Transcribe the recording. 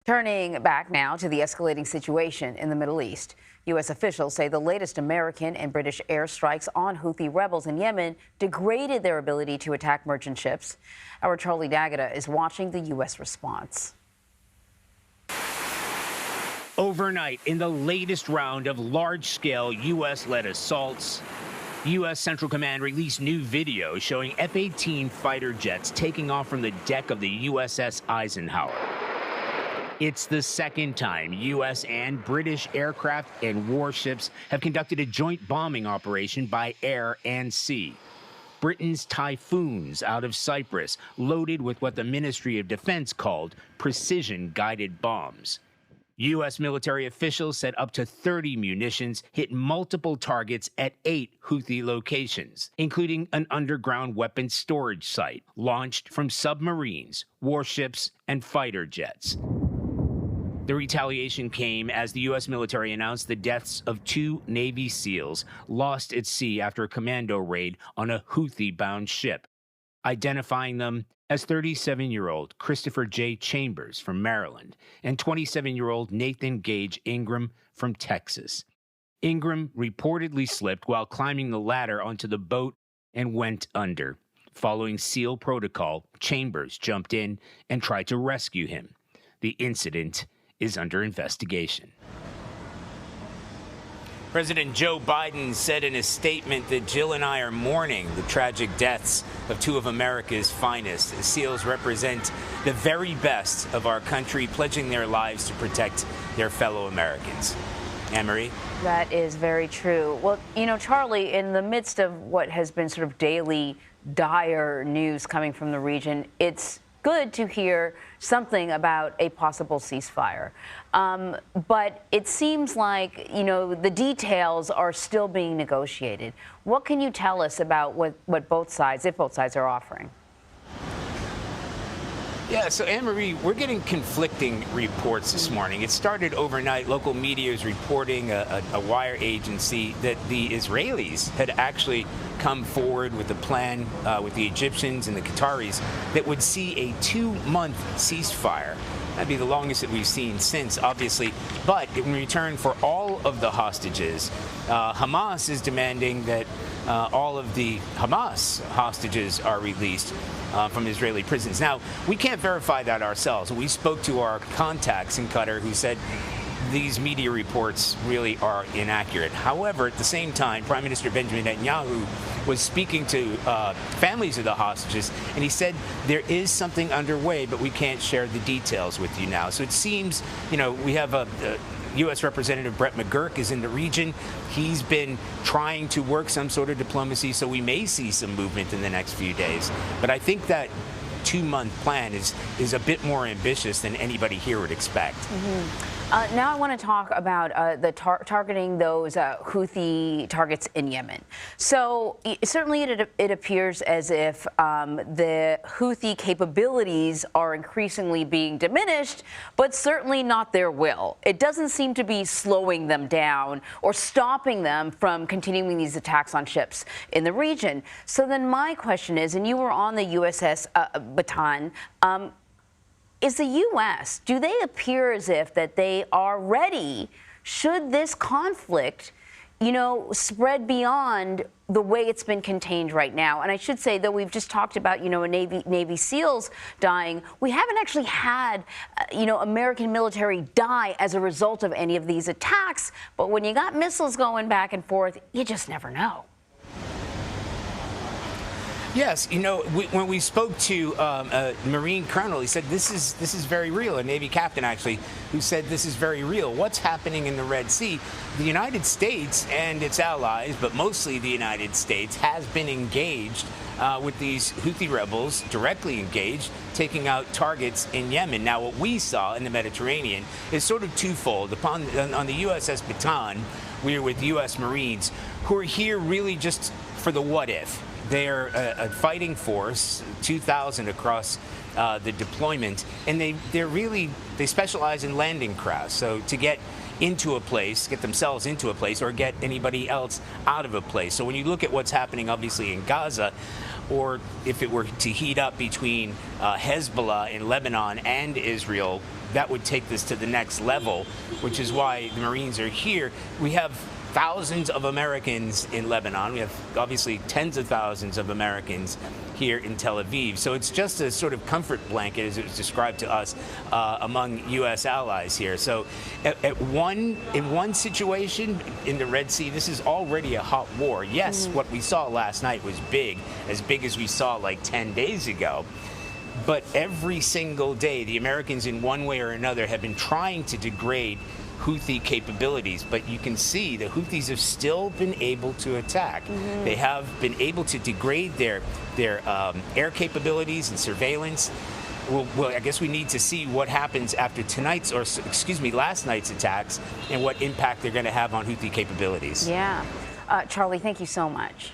Turning back now to the escalating situation in the Middle East. U.S. officials say the latest American and British airstrikes on Houthi rebels in Yemen degraded their ability to attack merchant ships. Our Charlie D'Agata is watching the U.S. response. Overnight, in the latest round of large-scale U.S.-led assaults, U.S. Central Command released new video showing F-18 fighter jets taking off from the deck of the USS Eisenhower. It's the second time U.S. and British aircraft and warships have conducted a joint bombing operation by air and sea. Britain's Typhoons out of Cyprus, loaded with what the Ministry of Defense called precision-guided bombs. U.S. military officials said up to 30 munitions hit multiple targets at 8 Houthi locations, including an underground weapons storage site launched from submarines, warships, and fighter jets. The retaliation came as the U.S. military announced the deaths of 2 Navy SEALs lost at sea after a commando raid on a Houthi-bound ship, identifying them as 37-year-old Christopher J. Chambers from Maryland and 27-year-old Nathan Gage Ingram from Texas. Ingram reportedly slipped while climbing the ladder onto the boat and went under. Following SEAL protocol, Chambers jumped in and tried to rescue him. The incident is under investigation. President Joe Biden said in a statement that Jill and I are mourning the tragic deaths of 2 of America's finest. The SEALs represent the very best of our country, pledging their lives to protect their fellow Americans. Anne-Marie? That is very true. Well, you know, Charlie, in the midst of what has been sort of daily dire news coming from the region, it's good to hear something about a possible ceasefire. But it seems like, you know, the details are still being negotiated. What can you tell us about what both sides, if both sides, are offering? Yeah, so Anne-Marie, we're getting conflicting reports this morning. It started overnight. Local media is reporting, a wire agency, that the Israelis had actually come forward with a plan with the Egyptians and the Qataris that would see a 2-month ceasefire. That'd be the longest that we've seen since, obviously. But in return for all of the hostages, Hamas is demanding that all of the Hamas hostages are released from Israeli prisons. Now, we can't verify that ourselves. We spoke to our contacts in Qatar who said these media reports really are inaccurate. However, at the same time, Prime Minister Benjamin Netanyahu was speaking to families of the hostages, and he said there is something underway, but we can't share the details with you now. So it seems, you know, we have a U.S. Representative Brett McGurk is in the region. He's been trying to work some sort of diplomacy, so we may see some movement in the next few days. But I think that 2-month plan is a bit more ambitious than anybody here would expect. Mm-hmm. Now I want to talk about the targeting those Houthi targets in Yemen. So certainly it appears as if the Houthi capabilities are increasingly being diminished, but certainly not their will. It doesn't seem to be slowing them down or stopping them from continuing these attacks on ships in the region. So then my question is, and you were on the USS Bataan, is the U.S., do they appear as if that they are ready should this conflict, you know, spread beyond the way it's been contained right now? And I should say that we've just talked about, you know, a Navy SEALs dying. We haven't actually had, you know, American military die as a result of any of these attacks. But when you got missiles going back and forth, you just never know. Yes, you know, when we spoke to a Marine colonel, he said this is very real. A Navy captain, actually, who said this is very real. What's happening in the Red Sea? The United States and its allies, but mostly the United States, has been engaged with these Houthi rebels, directly engaged, taking out targets in Yemen. Now, what we saw in the Mediterranean is sort of twofold. On the USS Bataan, we were with U.S. Marines who are here really just for the what if. They're a fighting force, 2,000 across the deployment, and they specialize in landing crafts. So to get into a place, get themselves into a place, or get anybody else out of a place. So when you look at what's happening, obviously, in Gaza, or if it were to heat up between Hezbollah in Lebanon and Israel, that would take this to the next level, which is why the Marines are here. We have thousands of Americans in Lebanon. We have obviously tens of thousands of Americans here in Tel Aviv. So it's just a sort of comfort blanket, as it was described to us, among U.S. allies here. So in one situation in the Red Sea, this is already a hot war. Yes, what we saw last night was big as we saw like 10 days ago. But every single day, the Americans in one way or another have been trying to degrade Houthi capabilities, but you can see the Houthis have still been able to attack. They have been able to degrade their air capabilities and surveillance. Well, I guess we need to see what happens after last night's attacks and what impact they're going to have on Houthi capabilities. Yeah. Charlie, thank you so much.